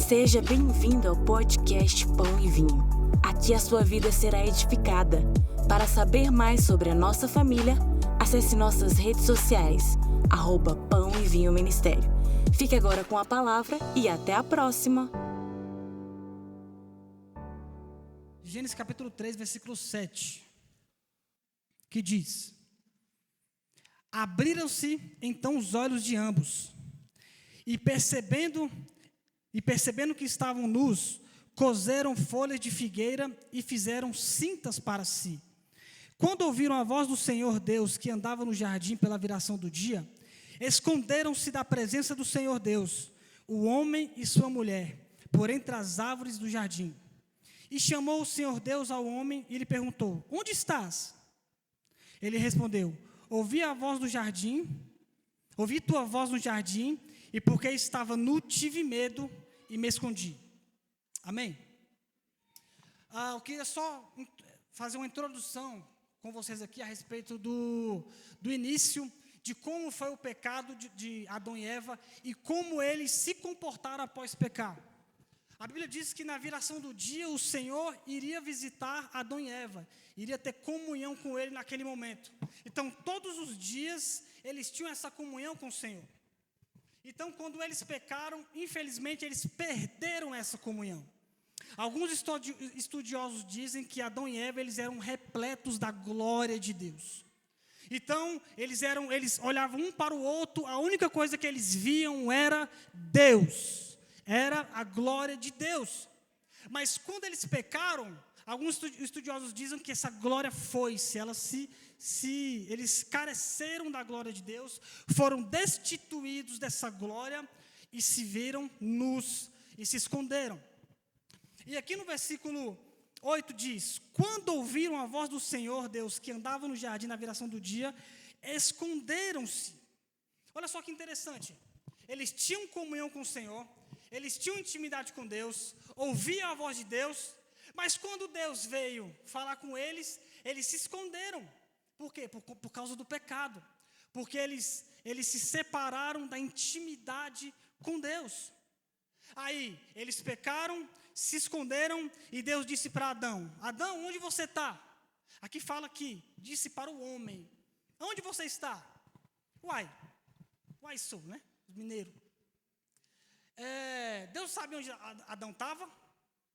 Seja bem-vindo ao podcast Pão e Vinho. Aqui a sua vida será edificada. Para saber mais sobre a nossa família, acesse nossas redes sociais, @Pão e Vinho Ministério. Fique agora com a palavra e até a próxima. Gênesis capítulo 3, versículo 7, que diz: Abriram-se então os olhos de ambos, e percebendo que estavam nus, coseram folhas de figueira e fizeram cintas para si. Quando ouviram a voz do Senhor Deus, que andava no jardim pela viração do dia, esconderam-se da presença do Senhor Deus, o homem e sua mulher, por entre as árvores do jardim. E chamou o Senhor Deus ao homem e lhe perguntou: onde estás? Ele respondeu: ouvi tua voz no jardim, e porque estava nu, tive medo e me escondi. Amém? Eu queria só fazer uma introdução com vocês aqui a respeito do início, de como foi o pecado de Adão e Eva e como eles se comportaram após pecar. A Bíblia diz que na viração do dia o Senhor iria visitar Adão e Eva, iria ter comunhão com ele naquele momento. Então todos os dias eles tinham essa comunhão com o Senhor. Então quando eles pecaram, infelizmente eles perderam essa comunhão. Alguns estudiosos dizem que Adão e Eva eles eram repletos da glória de Deus. Então eles olhavam um para o outro, a única coisa que eles viam era Deus. Era a glória de Deus. Mas quando eles pecaram, alguns estudiosos dizem que essa glória foi-se. Eles careceram da glória de Deus, foram destituídos dessa glória e se viram nus e se esconderam. E aqui no versículo 8 diz: quando ouviram a voz do Senhor Deus, que andava no jardim na viração do dia, esconderam-se. Olha só que interessante. Eles tinham comunhão com o Senhor, eles tinham intimidade com Deus, ouviam a voz de Deus, mas quando Deus veio falar com eles, eles se esconderam. Por quê? Por causa do pecado. Porque eles se separaram da intimidade com Deus. Aí, eles pecaram, se esconderam, e Deus disse para Adão: Adão, onde você está? Aqui fala que disse para o homem: onde você está? Uai sou, né? Mineiro. Deus sabe onde Adão estava?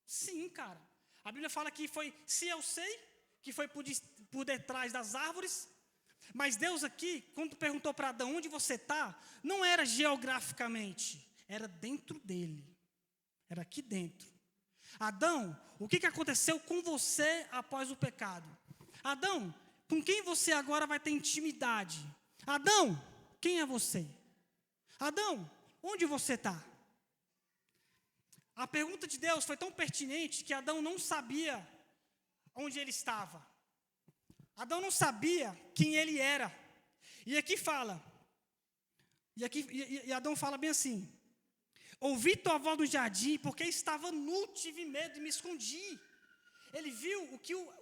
Sim, cara. A Bíblia fala que foi, se eu sei, que foi por detrás das árvores. Mas Deus aqui, quando perguntou para Adão onde você está, não era geograficamente, era dentro dele. Era aqui dentro. Adão, o que aconteceu com você após o pecado? Adão, com quem você agora vai ter intimidade? Adão, quem é você? Adão, onde você está? A pergunta de Deus foi tão pertinente que Adão não sabia onde ele estava. Adão não sabia quem ele era. E aqui fala, e Adão fala bem assim: ouvi tua voz no jardim, porque estava nu, tive medo e me escondi. Ele viu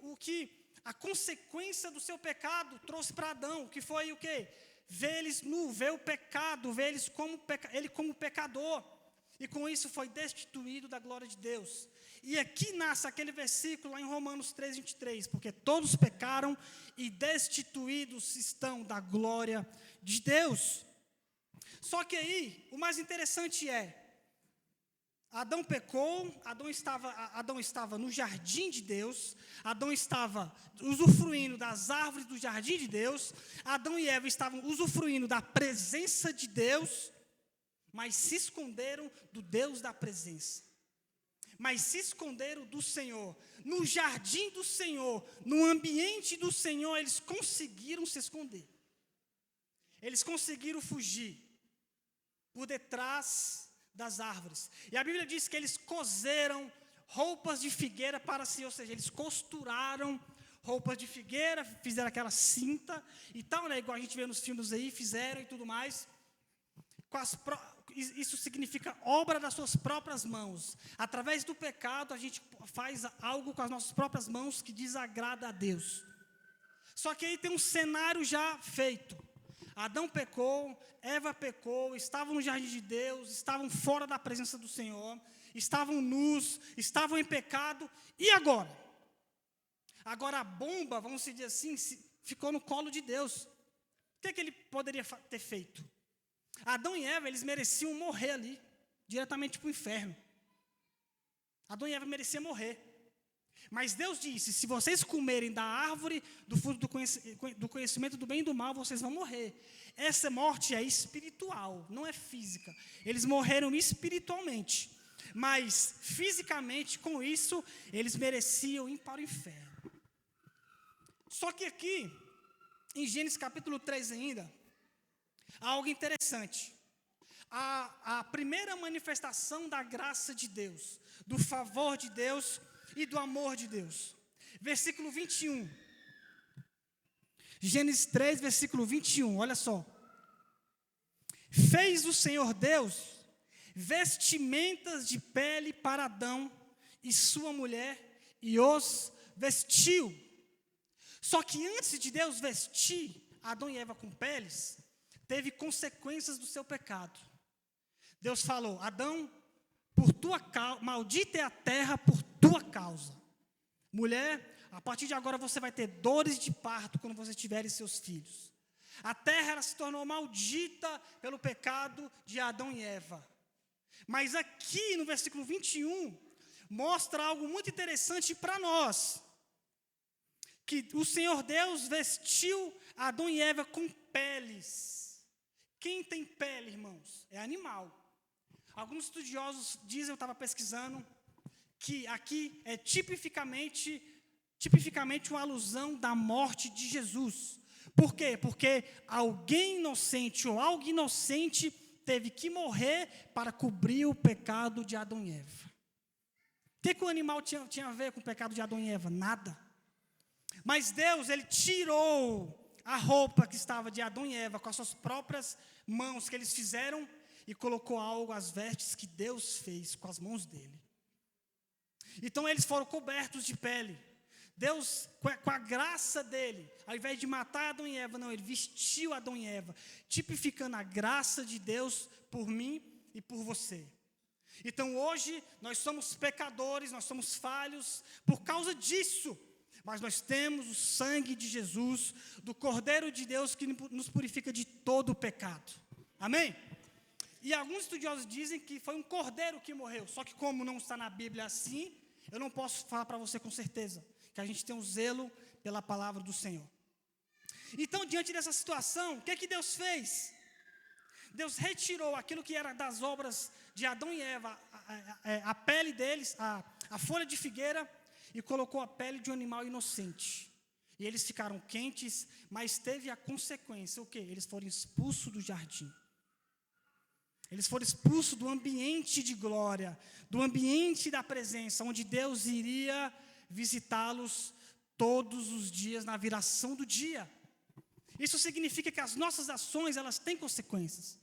o que a consequência do seu pecado trouxe para Adão, que foi o quê? Ver eles nu, ver o pecado, ver ele como pecador. E com isso foi destituído da glória de Deus. E aqui nasce aquele versículo lá em Romanos 3:23, porque todos pecaram e destituídos estão da glória de Deus. Só que aí, o mais interessante Adão pecou, Adão estava no jardim de Deus, Adão estava usufruindo das árvores do jardim de Deus, Adão e Eva estavam usufruindo da presença de Deus, mas se esconderam do Deus da presença. Mas se esconderam do Senhor. No jardim do Senhor, no ambiente do Senhor, eles conseguiram se esconder. Eles conseguiram fugir por detrás das árvores. E a Bíblia diz que eles coseram roupas de figueira para si, ou seja, eles costuraram roupas de figueira, fizeram aquela cinta e tal, né, igual a gente vê nos filmes aí, fizeram e tudo mais. Isso significa obra das suas próprias mãos. Através do pecado, a gente faz algo com as nossas próprias mãos que desagrada a Deus. Só que aí tem um cenário já feito. Adão pecou, Eva pecou, estavam no jardim de Deus, estavam fora da presença do Senhor, estavam nus, estavam em pecado, e agora? Agora a bomba, vamos dizer assim, ficou no colo de Deus. O que ele poderia ter feito? Adão e Eva, eles mereciam morrer ali, diretamente para o inferno. Adão e Eva mereciam morrer. Mas Deus disse, se vocês comerem da árvore do fruto do conhecimento do bem e do mal, vocês vão morrer. Essa morte é espiritual, não é física. Eles morreram espiritualmente. Mas, fisicamente, com isso, eles mereciam ir para o inferno. Só que aqui, em Gênesis capítulo 3 ainda, há algo interessante. A primeira manifestação da graça de Deus, do favor de Deus e do amor de Deus. Versículo 21. Gênesis 3, versículo 21, olha só. Fez o Senhor Deus vestimentas de pele para Adão e sua mulher, e os vestiu. Só que antes de Deus vestir Adão e Eva com peles, teve consequências do seu pecado. Deus falou, Adão, por tua causa, maldita é a terra por tua causa. Mulher, a partir de agora você vai ter dores de parto quando você tiver seus filhos. A terra ela se tornou maldita pelo pecado de Adão e Eva. Mas aqui no versículo 21, mostra algo muito interessante para nós. Que o Senhor Deus vestiu Adão e Eva com peles. Quem tem pele, irmãos? É animal. Alguns estudiosos dizem, eu estava pesquisando, que aqui é tipificamente uma alusão da morte de Jesus. Por quê? Porque alguém inocente ou algo inocente teve que morrer para cobrir o pecado de Adão e Eva. O que o animal tinha a ver com o pecado de Adão e Eva? Nada. Mas Deus, ele tirou a roupa que estava de Adão e Eva com as suas próprias mãos que eles fizeram e colocou algo às vestes que Deus fez com as mãos dele. Então eles foram cobertos de pele. Deus, com a graça dele, ao invés de matar Adão e Eva, não, ele vestiu Adão e Eva, tipificando a graça de Deus por mim e por você. Então hoje nós somos pecadores, nós somos falhos por causa disso. Mas nós temos o sangue de Jesus, do Cordeiro de Deus, que nos purifica de todo o pecado. Amém? E alguns estudiosos dizem que foi um cordeiro que morreu. Só que como não está na Bíblia assim, eu não posso falar para você com certeza. Que a gente tem um zelo pela palavra do Senhor. Então, diante dessa situação, o que Deus fez? Deus retirou aquilo que era das obras de Adão e Eva, a pele deles, a folha de figueira, e colocou a pele de um animal inocente. E eles ficaram quentes, mas teve a consequência, o quê? Eles foram expulsos do jardim. Eles foram expulsos do ambiente de glória, do ambiente da presença, onde Deus iria visitá-los todos os dias, na viração do dia. Isso significa que as nossas ações, elas têm consequências.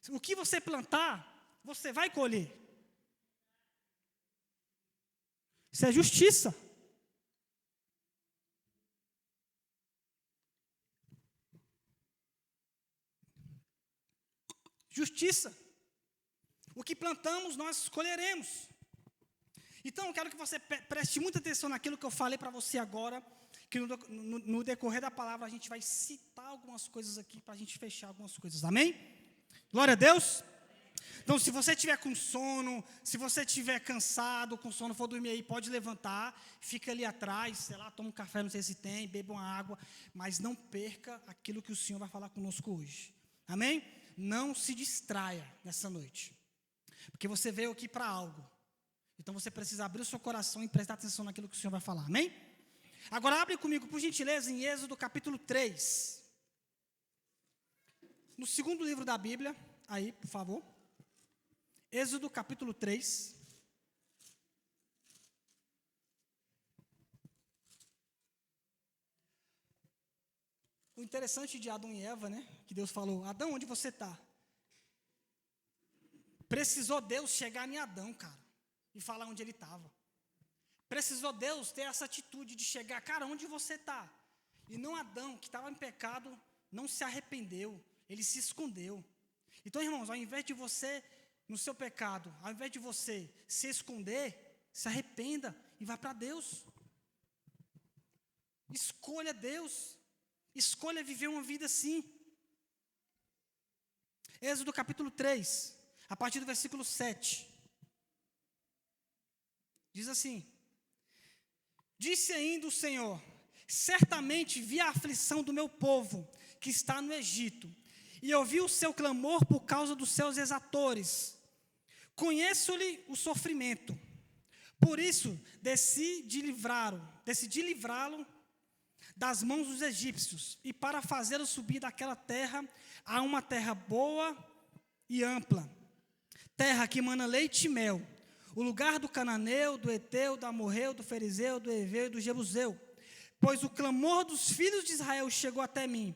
O que você plantar, você vai colher. Isso é justiça. Justiça. O que plantamos, nós colheremos. Então, eu quero que você preste muita atenção naquilo que eu falei para você agora, que no decorrer da palavra a gente vai citar algumas coisas aqui, para a gente fechar algumas coisas. Amém? Glória a Deus. Então, se você estiver com sono, se você estiver cansado, com sono, for dormir aí, pode levantar, fica ali atrás, sei lá, toma um café, não sei se tem, beba uma água, mas não perca aquilo que o Senhor vai falar conosco hoje. Amém? Não se distraia nessa noite, porque você veio aqui para algo. Então, você precisa abrir o seu coração e prestar atenção naquilo que o Senhor vai falar. Amém? Agora, abre comigo, por gentileza, em Êxodo capítulo 3. No segundo livro da Bíblia, aí, por favor. Êxodo capítulo 3. O interessante de Adão e Eva, né? Que Deus falou, Adão, onde você está? Precisou Deus chegar em Adão, cara, e falar onde ele estava. Precisou Deus ter essa atitude de chegar, cara, onde você está? E não Adão, que estava em pecado, não se arrependeu, ele se escondeu. Então, irmãos, ao invés de você, no seu pecado, ao invés de você se esconder, se arrependa e vá para Deus. Escolha Deus. Escolha viver uma vida assim. Êxodo capítulo 3, a partir do versículo 7. Diz assim: disse ainda o Senhor: certamente vi a aflição do meu povo, que está no Egito, e ouvi o seu clamor por causa dos seus exatores. Conheço-lhe o sofrimento. Por isso, decidi livrá-lo das mãos dos egípcios, e para fazê-lo subir daquela terra a uma terra boa e ampla, terra que mana leite e mel, o lugar do cananeu, do eteu, do amorreu, do ferizeu, do heveu e do jebuseu. Pois o clamor dos filhos de Israel chegou até mim,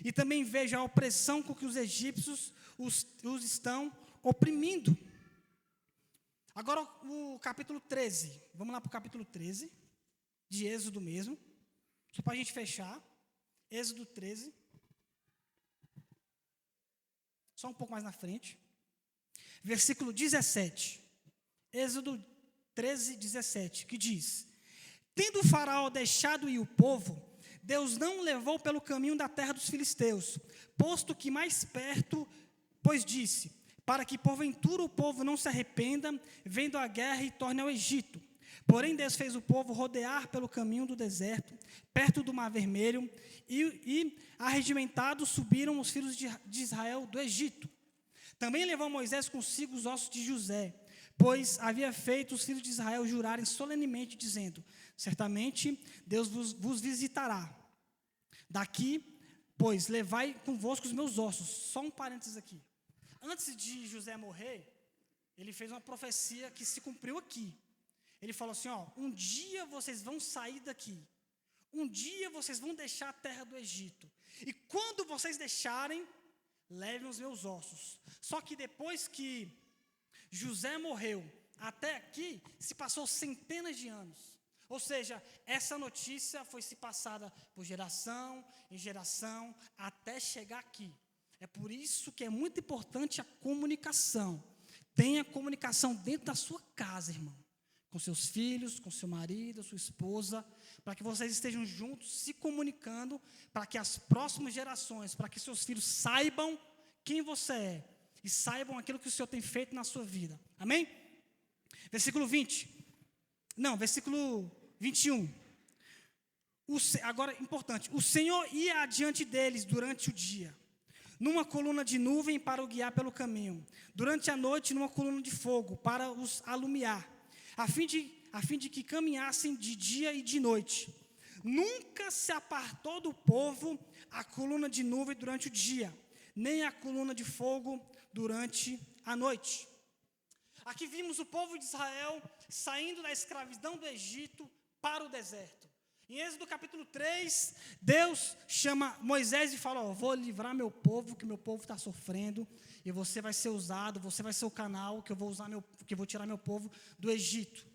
e também vejo a opressão com que os egípcios os estão oprimindo. Agora o capítulo 13, vamos lá para o capítulo 13, de Êxodo mesmo, só para a gente fechar. Êxodo 13, só um pouco mais na frente, versículo 17, Êxodo 13, 17, que diz: tendo o faraó deixado ir o povo, Deus não o levou pelo caminho da terra dos filisteus, posto que mais perto, pois disse, para que porventura o povo não se arrependa, vendo a guerra e torne ao Egito. Porém Deus fez o povo rodear pelo caminho do deserto, perto do Mar Vermelho, e arregimentados subiram os filhos de Israel do Egito. Também levou Moisés consigo os ossos de José, pois havia feito os filhos de Israel jurarem solenemente, dizendo: certamente Deus vos visitará. Daqui, pois, levai convosco os meus ossos. Só um parênteses aqui. Antes de José morrer, ele fez uma profecia que se cumpriu aqui. Ele falou assim: um dia vocês vão sair daqui. Um dia vocês vão deixar a terra do Egito. E quando vocês deixarem, levem os meus ossos. Só que depois que José morreu, até aqui se passou centenas de anos. Ou seja, essa notícia foi se passada por geração em geração até chegar aqui. É por isso que é muito importante a comunicação. Tenha comunicação dentro da sua casa, irmão. Com seus filhos, com seu marido, sua esposa, para que vocês estejam juntos, se comunicando, para que as próximas gerações, para que seus filhos saibam quem você é e saibam aquilo que o Senhor tem feito na sua vida. Amém? Versículo 21. Agora, importante. O Senhor ia adiante deles durante o dia, numa coluna de nuvem para o guiar pelo caminho. Durante a noite, numa coluna de fogo para os alumiar, a fim de que caminhassem de dia e de noite. Nunca se apartou do povo a coluna de nuvem durante o dia, nem a coluna de fogo durante a noite. Aqui vimos o povo de Israel saindo da escravidão do Egito para o deserto. Em Êxodo capítulo 3, Deus chama Moisés e fala: vou livrar meu povo, que meu povo está sofrendo, e você vai ser usado, você vai ser o canal que eu vou tirar meu povo do Egito.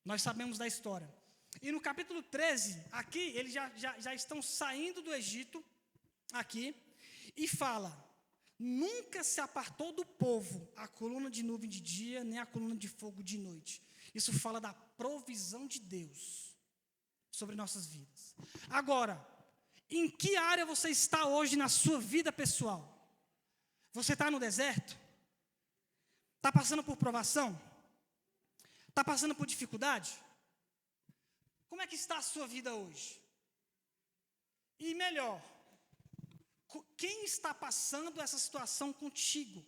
Nós sabemos da história. E no capítulo 13, aqui, eles já estão saindo do Egito, aqui, e fala: nunca se apartou do povo a coluna de nuvem de dia, nem a coluna de fogo de noite. Isso fala da provisão de Deus sobre nossas vidas. Agora, em que área você está hoje na sua vida pessoal? Você está no deserto? Está passando por provação? Está passando por dificuldade? Como é que está a sua vida hoje? E melhor, quem está passando essa situação contigo?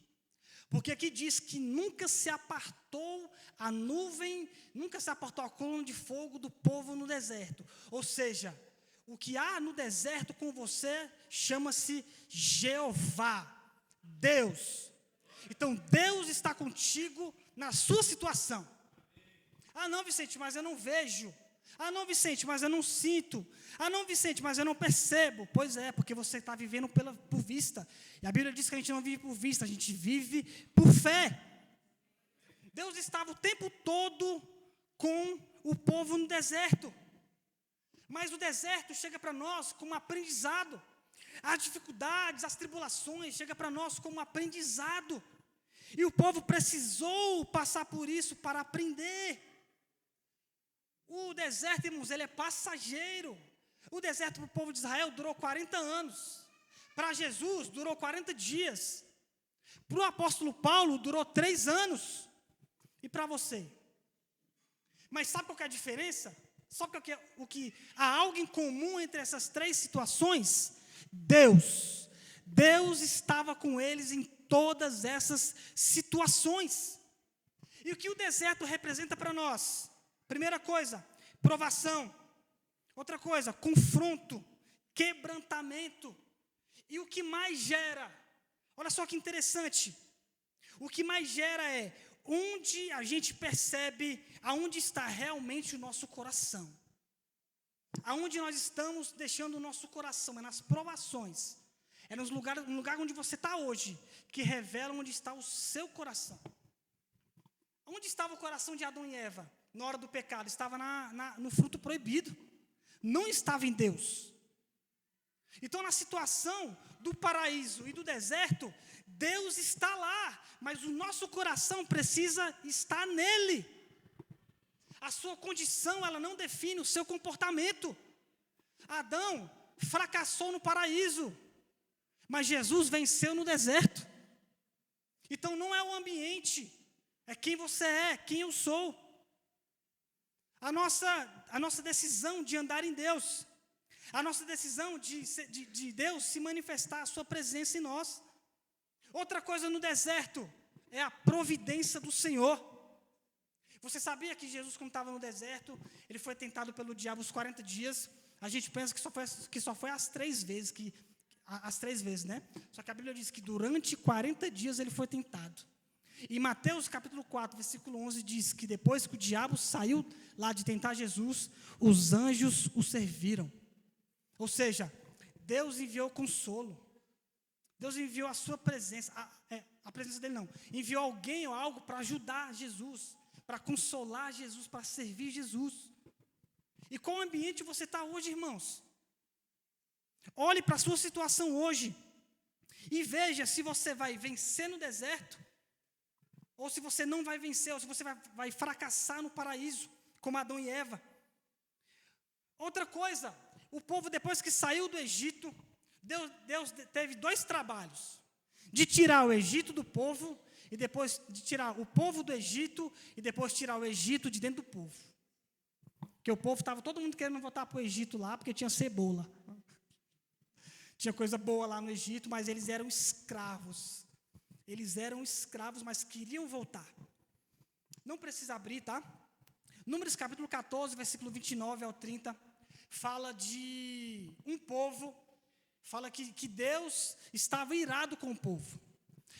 Porque aqui diz que nunca se apartou a nuvem, nunca se apartou a coluna de fogo do povo no deserto. Ou seja, o que há no deserto com você chama-se Jeová, Deus. Então Deus está contigo na sua situação. Ah não, Vicente, mas eu não vejo. Ah não, Vicente, mas eu não sinto. Ah não, Vicente, mas eu não percebo. Pois é, porque você está vivendo por vista. E a Bíblia diz que a gente não vive por vista, a gente vive por fé. Deus estava o tempo todo com o povo no deserto. Mas o deserto chega para nós como aprendizado. As dificuldades, as tribulações chegam para nós como um aprendizado. E o povo precisou passar por isso para aprender. O deserto, irmãos, ele é passageiro. O deserto para o povo de Israel durou 40 anos. Para Jesus, durou 40 dias. Para o apóstolo Paulo, durou 3 anos. E para você? Mas sabe qual que é a diferença? Sabe o que há algo em comum entre essas 3 situações? Deus. Deus estava com eles em todas essas situações. E o que o deserto representa para nós? Primeira coisa, provação. Outra coisa, confronto, quebrantamento. E o que mais gera, olha só que interessante, o que mais gera é onde a gente percebe aonde está realmente o nosso coração. Aonde nós estamos deixando o nosso coração, é nas provações. É no lugar onde você está hoje, que revela onde está o seu coração. Onde estava o coração de Adão e Eva? Na hora do pecado, estava no fruto proibido. Não estava em Deus. Então, na situação do paraíso e do deserto, Deus está lá, mas o nosso coração precisa estar nele. A sua condição, ela não define o seu comportamento. Adão fracassou no paraíso, mas Jesus venceu no deserto. Então, não é o ambiente, é quem você é, quem eu sou. A nossa decisão de andar em Deus, a nossa decisão de Deus se manifestar a sua presença em nós. Outra coisa no deserto é a providência do Senhor. Você sabia que Jesus, quando estava no deserto, ele foi tentado pelo diabo os 40 dias? A gente pensa que só foi as 3 vezes, as 3 vezes, né? Só que a Bíblia diz que durante 40 dias ele foi tentado. Em Mateus capítulo 4, versículo 11, diz que depois que o diabo saiu lá de tentar Jesus, os anjos o serviram. Ou seja, Deus enviou consolo. Deus enviou a sua presença, a presença dele não. Enviou alguém ou algo para ajudar Jesus, para consolar Jesus, para servir Jesus. E qual ambiente você está hoje, irmãos? Olhe para a sua situação hoje e veja se você vai vencer no deserto, ou se você não vai vencer, ou se você vai fracassar no paraíso, como Adão e Eva. Outra coisa, o povo, depois que saiu do Egito, Deus teve 2 trabalhos: de tirar o Egito do povo, e depois de tirar o povo do Egito, e depois tirar o Egito de dentro do povo. Porque o povo estava todo mundo querendo voltar para o Egito lá, porque tinha cebola. Tinha coisa boa lá no Egito, mas eles eram escravos. Eles eram escravos, mas queriam voltar. Não precisa abrir, tá? Números capítulo 14, versículo 29 ao 30, fala de um povo, fala que Deus estava irado com o povo.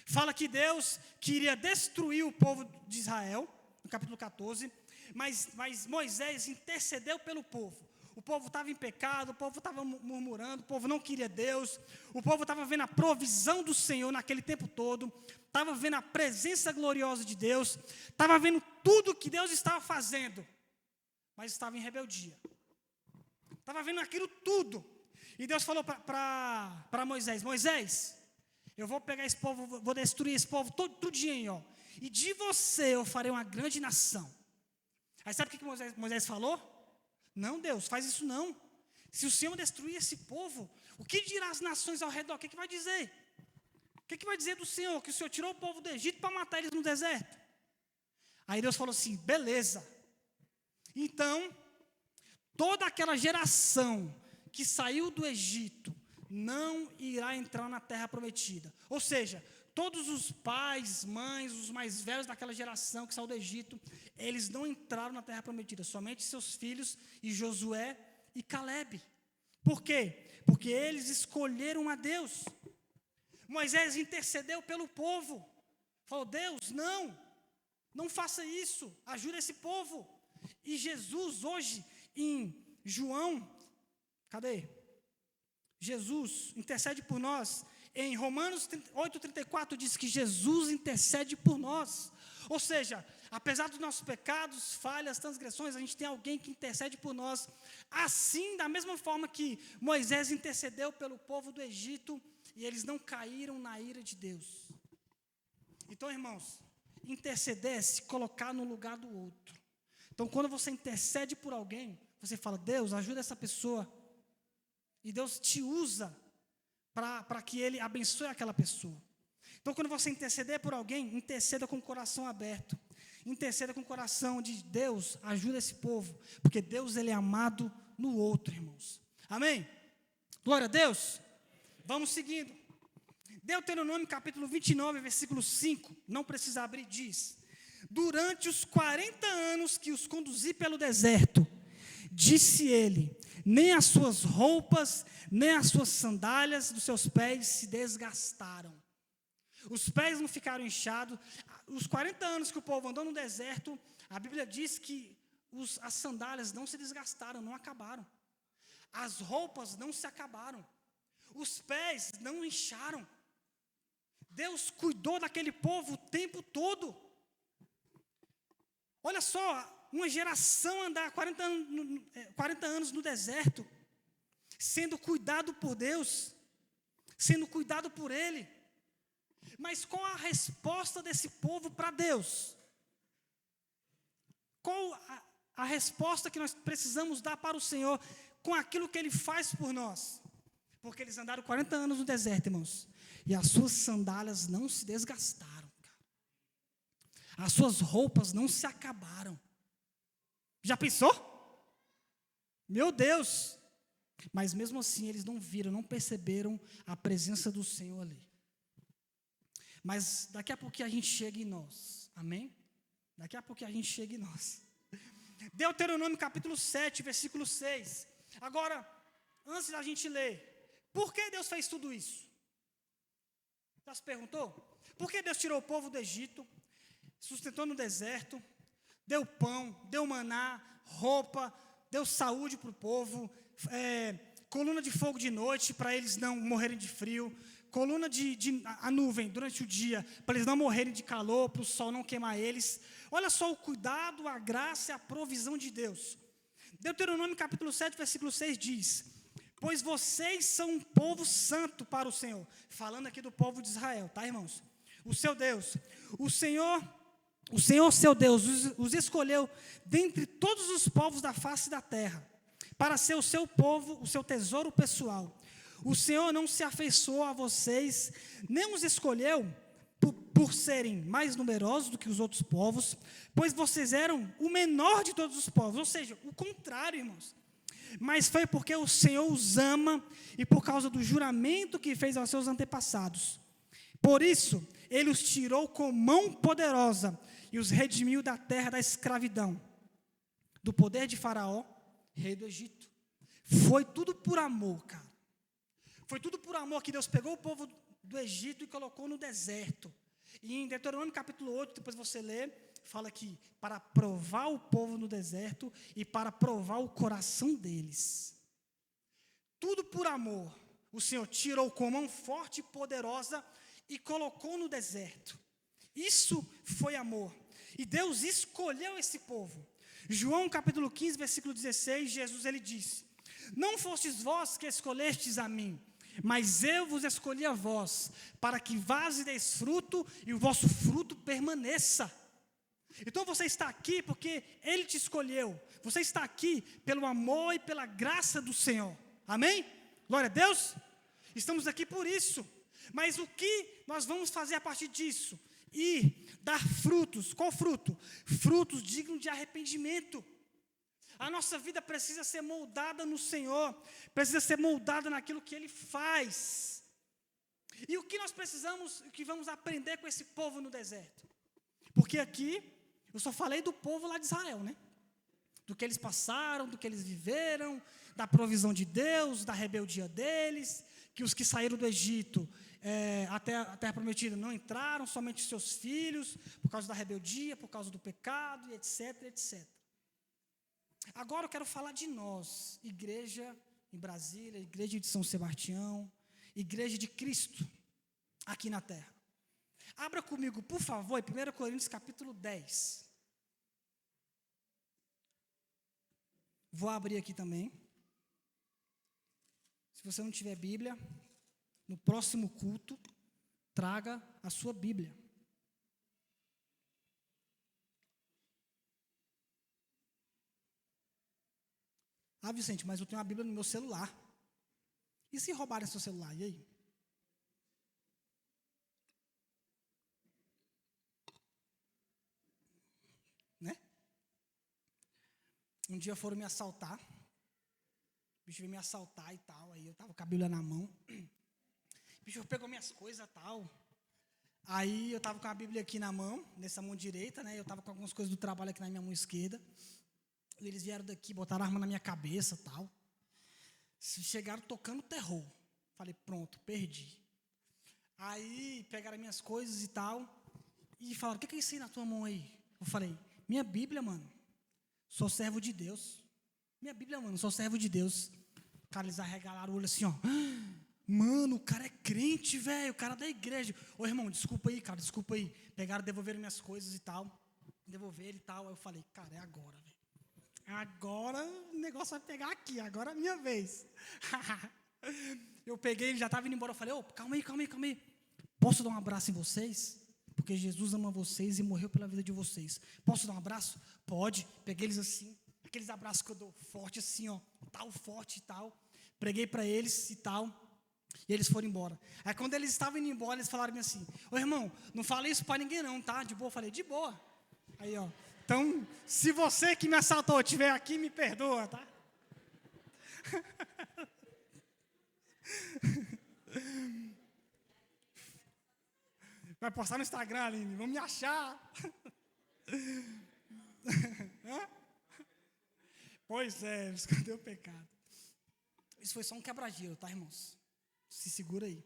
Fala que Deus queria destruir o povo de Israel, no capítulo 14, mas Moisés intercedeu pelo povo. O povo estava em pecado, o povo estava murmurando, o povo não queria Deus, o povo estava vendo a provisão do Senhor naquele tempo todo, estava vendo a presença gloriosa de Deus, estava vendo tudo que Deus estava fazendo, mas estava em rebeldia. Estava vendo aquilo tudo. E Deus falou para Moisés: Moisés, eu vou pegar esse povo, vou destruir esse povo tudinho, ó, e de você eu farei uma grande nação. Aí sabe o que Moisés falou? Não, Deus, faz isso não. Se o Senhor destruir esse povo, o que dirá as nações ao redor? O que vai dizer? O que vai dizer do Senhor? Que o Senhor tirou o povo do Egito para matar eles no deserto. Aí Deus falou assim: beleza. Então, toda aquela geração que saiu do Egito não irá entrar na terra prometida. Ou seja, todos os pais, mães, os mais velhos daquela geração que saiu do Egito, eles não entraram na terra prometida, somente seus filhos e Josué e Calebe. Por quê? Porque eles escolheram a Deus. Moisés intercedeu pelo povo, falou: Deus, não faça isso, ajuda esse povo. E Jesus hoje em João, cadê? Jesus intercede por nós Em Romanos 8,34 diz que Jesus intercede por nós. Ou seja, apesar dos nossos pecados, falhas, transgressões, a gente tem alguém que intercede por nós. Assim, da mesma forma que Moisés intercedeu pelo povo do Egito, e eles não caíram na ira de Deus. Então, irmãos, interceder é se colocar no lugar do outro. Então, quando você intercede por alguém, você fala, Deus, ajuda essa pessoa. E Deus te usa para que Ele abençoe aquela pessoa. Então, quando você interceder por alguém, interceda com o coração aberto. Interceda com o coração de Deus, ajuda esse povo. Porque Deus, Ele é amado no outro, irmãos. Amém? Glória a Deus. Vamos seguindo. Deuteronômio capítulo 29, versículo 5. Não precisa abrir, diz. Durante os 40 anos que os conduzi pelo deserto, disse ele, nem as suas roupas, nem as suas sandálias dos seus pés se desgastaram. Os pés não ficaram inchados. Os 40 anos que o povo andou no deserto, a Bíblia diz que as sandálias não se desgastaram, não acabaram. As roupas não se acabaram. Os pés não incharam. Deus cuidou daquele povo o tempo todo. Olha só, uma geração andar 40 anos no deserto, sendo cuidado por Deus, sendo cuidado por Ele. Mas qual a resposta desse povo para Deus? Qual a resposta que nós precisamos dar para o Senhor com aquilo que Ele faz por nós? Porque eles andaram 40 anos no deserto, irmãos, e as suas sandálias não se desgastaram, cara. As suas roupas não se acabaram. Já pensou? Meu Deus! Mas mesmo assim eles não viram, não perceberam a presença do Senhor ali. Mas daqui a pouco a gente chega em nós, amém? Daqui a pouco a gente chega em nós. Deuteronômio capítulo 7, versículo 6. Agora, antes da gente ler, por que Deus fez tudo isso? Já se perguntou? Por que Deus tirou o povo do Egito, sustentou no deserto, deu pão, deu maná, roupa, deu saúde para o povo, coluna de fogo de noite para eles não morrerem de frio, coluna a nuvem durante o dia para eles não morrerem de calor, para o sol não queimar eles. Olha só o cuidado, a graça e a provisão de Deus. Deuteronômio capítulo 7, versículo 6 diz, pois vocês são um povo santo para o Senhor. Falando aqui do povo de Israel, tá, irmãos? O seu Deus. O Senhor, seu Deus, os escolheu dentre todos os povos da face da terra, para ser o seu povo, o seu tesouro pessoal. O Senhor não se afeiçoou a vocês, nem os escolheu por serem mais numerosos do que os outros povos, pois vocês eram o menor de todos os povos. Ou seja, o contrário, irmãos. Mas foi porque o Senhor os ama e por causa do juramento que fez aos seus antepassados. Por isso, Ele os tirou com mão poderosa e os redimiu da terra da escravidão, do poder de Faraó, rei do Egito. Foi tudo por amor, cara. Foi tudo por amor que Deus pegou o povo do Egito e colocou no deserto. E em Deuteronômio capítulo 8, depois você lê, fala que para provar o povo no deserto e para provar o coração deles. Tudo por amor. O Senhor tirou com mão forte e poderosa e colocou no deserto. Isso foi amor. E Deus escolheu esse povo. João capítulo 15, versículo 16, Jesus ele disse, não fostes vós que escolhestes a mim, mas eu vos escolhi a vós, para que vades e deis fruto e o vosso fruto permaneça. Então você está aqui porque Ele te escolheu. Você está aqui pelo amor e pela graça do Senhor. Amém? Glória a Deus. Estamos aqui por isso. Mas o que nós vamos fazer a partir disso? Ir dar frutos. Qual fruto? Frutos dignos de arrependimento. A nossa vida precisa ser moldada no Senhor. Precisa ser moldada naquilo que Ele faz. E o que nós precisamos, o que vamos aprender com esse povo no deserto? Porque aqui eu só falei do povo lá de Israel, né? Do que eles passaram, do que eles viveram, da provisão de Deus, da rebeldia deles, que os que saíram do Egito até a terra prometida não entraram, somente os seus filhos, por causa da rebeldia, por causa do pecado, e etc, etc. Agora eu quero falar de nós, igreja em Brasília, igreja de São Sebastião, igreja de Cristo, aqui na terra. Abra comigo, por favor, em 1 Coríntios capítulo 10. Vou abrir aqui também. Se você não tiver Bíblia, no próximo culto, traga a sua Bíblia. Ah, Vicente, mas eu tenho uma Bíblia no meu celular. E se roubarem seu celular? E aí? Né? Um dia foram me assaltar. O bicho veio me assaltar e tal. Aí eu estava com a Bíblia na mão. O bicho pegou minhas coisas e tal. Aí eu estava com a Bíblia aqui na mão, nessa mão direita, né? Eu estava com algumas coisas do trabalho aqui na minha mão esquerda. E eles vieram daqui, botaram a arma na minha cabeça e tal. Chegaram tocando terror. Falei, pronto, perdi. Aí pegaram minhas coisas e tal. E falaram, o que é isso aí na tua mão aí? Eu falei, minha Bíblia, mano. Sou servo de Deus. Minha Bíblia, mano, sou servo de Deus. Cara, eles arregalaram o olho assim, ó. Mano, o cara é crente, velho. O cara é da igreja. Ô, irmão, desculpa aí, cara, desculpa aí. Pegaram, devolveram minhas coisas e tal. Devolveram e tal. Aí eu falei, cara, é agora, velho. Agora o negócio vai pegar aqui. Agora é a minha vez. Eu peguei, ele já estava indo embora. Eu falei, ô, calma aí. Posso dar um abraço em vocês? Porque Jesus ama vocês e morreu pela vida de vocês. Posso dar um abraço? Pode. Peguei eles assim. Aqueles abraços que eu dou forte assim, ó. Tal, forte e tal. Preguei para eles e tal. E eles foram embora. Aí quando eles estavam indo embora, eles falaram assim, ô irmão, não fala isso para ninguém não, tá? De boa. Eu falei, de boa. Aí, ó. Então, se você que me assaltou estiver aqui, me perdoa, tá? Vai postar no Instagram, Aline, vão me achar. Pois é, escondeu o pecado. Isso foi só um quebra-gelo, tá, irmãos? Se segura aí.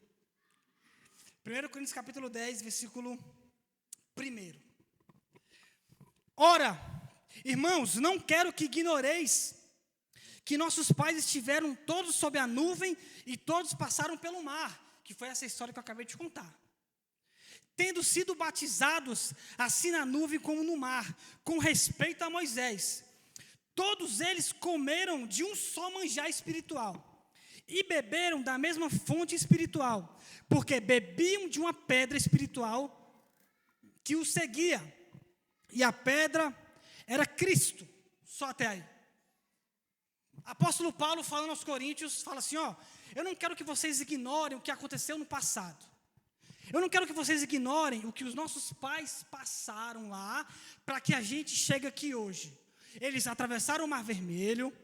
1 Coríntios capítulo 10, versículo 1. Ora, irmãos, não quero que ignoreis que nossos pais estiveram todos sob a nuvem e todos passaram pelo mar, que foi essa história que eu acabei de contar. Tendo sido batizados, assim na nuvem como no mar, com respeito a Moisés. Todos eles comeram de um só manjar espiritual e beberam da mesma fonte espiritual, porque bebiam de uma pedra espiritual que os seguia. E a pedra era Cristo. Só até aí. Apóstolo Paulo, falando aos coríntios, fala assim, ó, eu não quero que vocês ignorem o que aconteceu no passado. Eu não quero que vocês ignorem o que os nossos pais passaram lá, para que a gente chegue aqui hoje. Eles atravessaram o Mar Vermelho,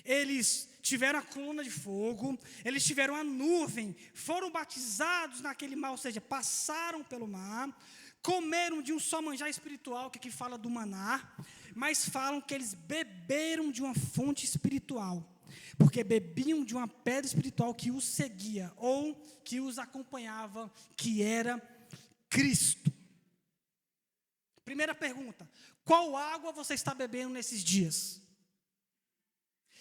eles tiveram a coluna de fogo, eles tiveram a nuvem, foram batizados naquele mar, ou seja, passaram pelo mar, comeram de um só manjar espiritual, que aqui fala do maná, mas falam que eles beberam de uma fonte espiritual, porque bebiam de uma pedra espiritual que os seguia, ou que os acompanhava, que era Cristo. Primeira pergunta, qual água você está bebendo nesses dias?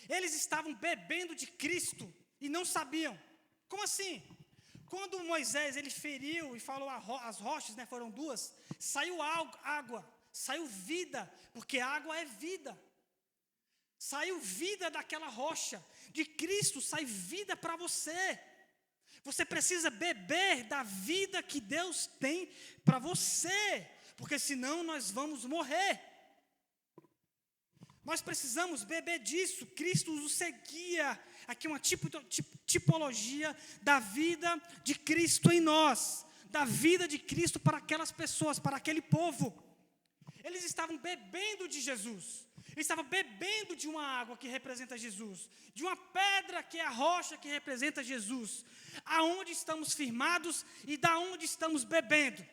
Eles estavam bebendo de Cristo e não sabiam. Como assim? Quando Moisés, ele feriu e falou as rochas, né, foram duas, saiu água, saiu vida, porque água é vida. Saiu vida daquela rocha. De Cristo sai vida para você. Você precisa beber da vida que Deus tem para você, porque senão nós vamos morrer. Nós precisamos beber disso. Cristo nos seguia. Aqui uma tipologia da vida de Cristo em nós. Da vida de Cristo para aquelas pessoas, para aquele povo. Eles estavam bebendo de Jesus. Eles estavam bebendo de uma água que representa Jesus. De uma pedra que é a rocha que representa Jesus. Aonde estamos firmados e da onde estamos bebendo.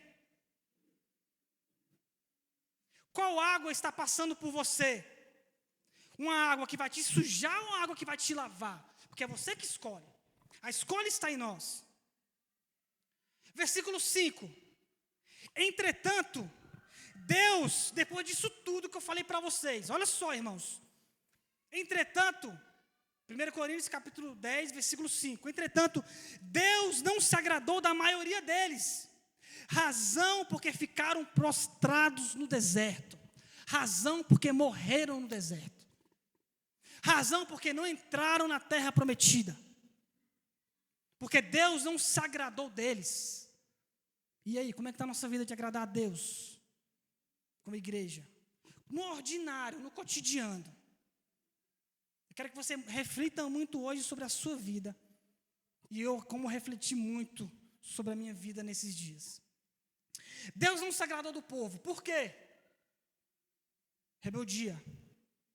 Qual água está passando por você? Uma água que vai te sujar ou uma água que vai te lavar? Porque é você que escolhe. A escolha está em nós. Versículo 5. Entretanto, Deus, depois disso tudo que eu falei para vocês, olha só, irmãos. Entretanto, 1 Coríntios capítulo 10, versículo 5. Entretanto, Deus não se agradou da maioria deles. Razão porque ficaram prostrados no deserto. Razão porque morreram no deserto. Razão porque não entraram na terra prometida. Porque Deus não se agradou deles. E aí, como é que está a nossa vida de agradar a Deus? Como igreja. No ordinário, no cotidiano. Eu quero que você reflita muito hoje sobre a sua vida. E eu, como refleti muito sobre a minha vida nesses dias. Deus não se agradou do povo. Por quê? Rebeldia,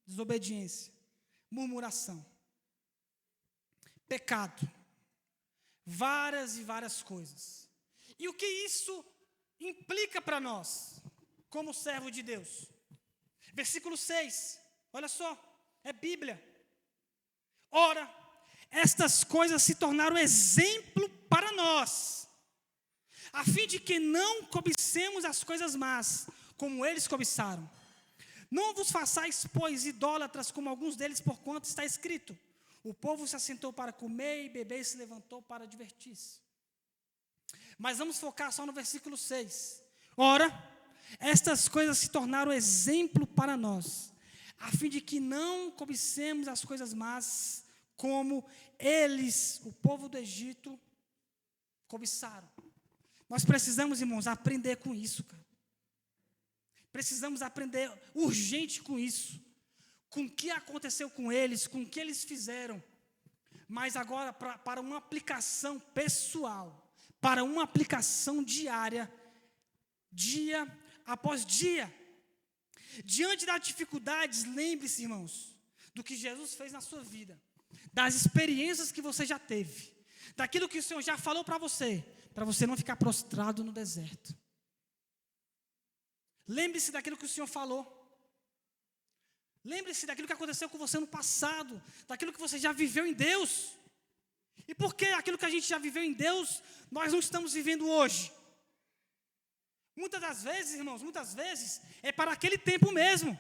desobediência, murmuração, pecado, várias e várias coisas. E o que isso implica para nós, como servo de Deus? Versículo 6, olha só, é Bíblia. Ora, estas coisas se tornaram exemplo para nós, a fim de que não cobicemos as coisas más, como eles cobiçaram. Não vos façais, pois, idólatras, como alguns deles, porquanto está escrito: o povo se assentou para comer e beber e se levantou para divertir-se. Mas vamos focar só no versículo 6. Ora, estas coisas se tornaram exemplo para nós, a fim de que não cobicemos as coisas más, como eles, o povo do Egito, cobiçaram. Nós precisamos, irmãos, aprender com isso, cara. Precisamos aprender urgente com isso. Com o que aconteceu com eles, com o que eles fizeram. Mas agora, para uma aplicação pessoal, para uma aplicação diária, dia após dia. Diante das dificuldades, lembre-se, irmãos, do que Jesus fez na sua vida. Das experiências que você já teve. Daquilo que o Senhor já falou para você não ficar prostrado no deserto. Lembre-se daquilo que o Senhor falou. Lembre-se daquilo que aconteceu com você no passado, daquilo que você já viveu em Deus. E por que aquilo que a gente já viveu em Deus, nós não estamos vivendo hoje? Muitas das vezes, irmãos, é para aquele tempo mesmo.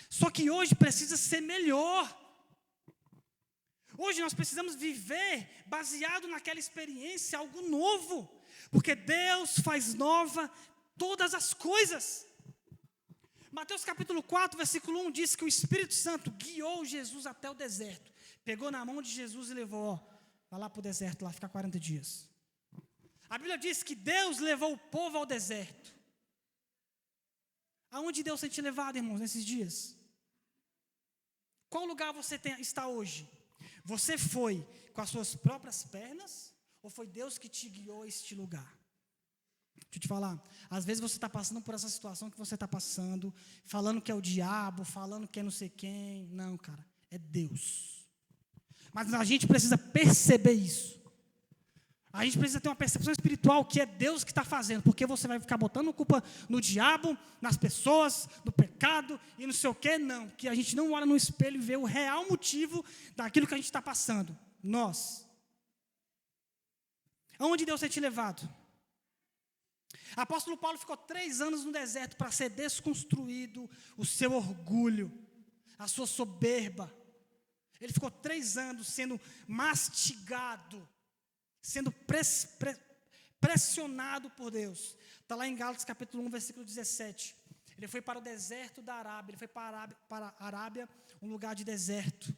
Só que hoje precisa ser melhor. Hoje nós precisamos viver baseado naquela experiência, algo novo. Porque Deus faz nova todas as coisas. Mateus capítulo 4, versículo 1 diz que o Espírito Santo guiou Jesus até o deserto. Pegou na mão de Jesus e levou, vai lá para o deserto, lá ficar 40 dias. A Bíblia diz que Deus levou o povo ao deserto. Aonde Deus tem te levado, irmãos, nesses dias? Qual lugar você está hoje? Você foi com as suas próprias pernas ou foi Deus que te guiou a este lugar? Deixa eu te falar, às vezes você está passando por essa situação que você está passando, falando que é o diabo, falando que é não sei quem. Não, cara, é Deus. Mas a gente precisa perceber isso. A gente precisa ter uma percepção espiritual que é Deus que está fazendo, porque você vai ficar botando culpa no diabo, nas pessoas, no pecado e não sei o quê. Não, que a gente não olha no espelho e vê o real motivo daquilo que a gente está passando. Nós. Aonde Deus tem te levado? Apóstolo Paulo ficou 3 anos no deserto para ser desconstruído o seu orgulho, a sua soberba. Ele ficou 3 anos sendo mastigado, sendo pressionado por Deus. Está lá em Gálatas capítulo 1, versículo 17. Ele foi para o deserto da Arábia, ele foi para a Arábia, um lugar de deserto.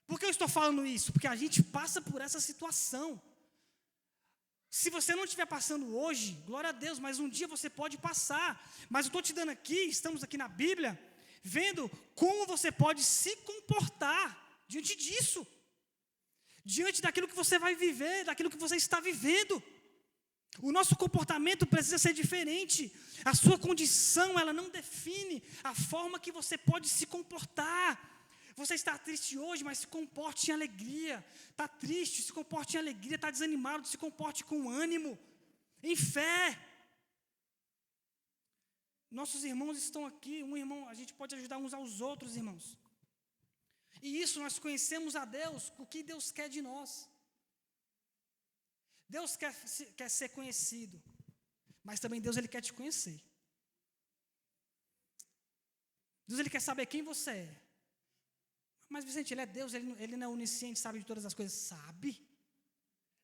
Por que eu estou falando isso? Porque a gente passa por essa situação. Se você não estiver passando hoje, glória a Deus, mas um dia você pode passar. Mas eu estou te dando aqui, estamos aqui na Bíblia, vendo como você pode se comportar diante disso. Diante daquilo que você vai viver, daquilo que você está vivendo. O nosso comportamento precisa ser diferente. A sua condição, ela não define a forma que você pode se comportar. Você está triste hoje, mas se comporte em alegria. Está triste, se comporte em alegria. Está desanimado, se comporte com ânimo, em fé. Nossos irmãos estão aqui. A gente pode ajudar uns aos outros, irmãos. E isso nós conhecemos a Deus, o que Deus quer de nós. Deus quer ser conhecido, mas também Deus ele quer te conhecer. Deus ele quer saber quem você é. Mas Vicente, ele é Deus, ele não é onisciente, sabe de todas as coisas? Sabe.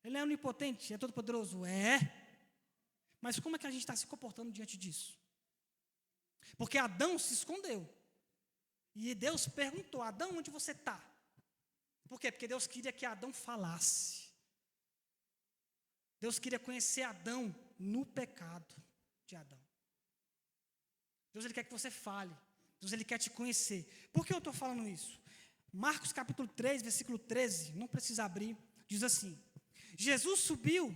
Ele é onipotente, é todo poderoso? É. Mas como é que a gente está se comportando diante disso? Porque Adão se escondeu. E Deus perguntou, Adão, onde você está? Por quê? Porque Deus queria que Adão falasse. Deus queria conhecer Adão no pecado de Adão. Deus, ele quer que você fale. Deus, ele quer te conhecer. Por que eu estou falando isso? Marcos capítulo 3, versículo 13, não precisa abrir, diz assim: Jesus subiu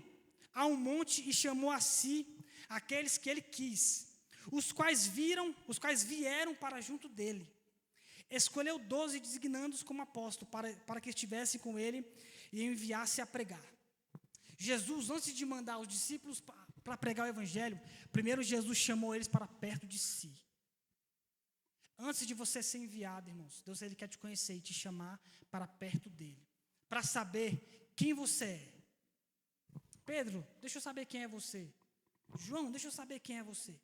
a um monte e chamou a si aqueles que ele quis, os quais vieram para junto dele. Escolheu 12, designando-os como apóstolos, para que estivessem com ele e enviasse a pregar. Jesus, antes de mandar os discípulos para pregar o evangelho, primeiro Jesus chamou eles para perto de si. Antes de você ser enviado, irmãos, Deus, ele quer te conhecer e te chamar para perto dele, para saber quem você é. Pedro, deixa eu saber quem é você. João, deixa eu saber quem é você.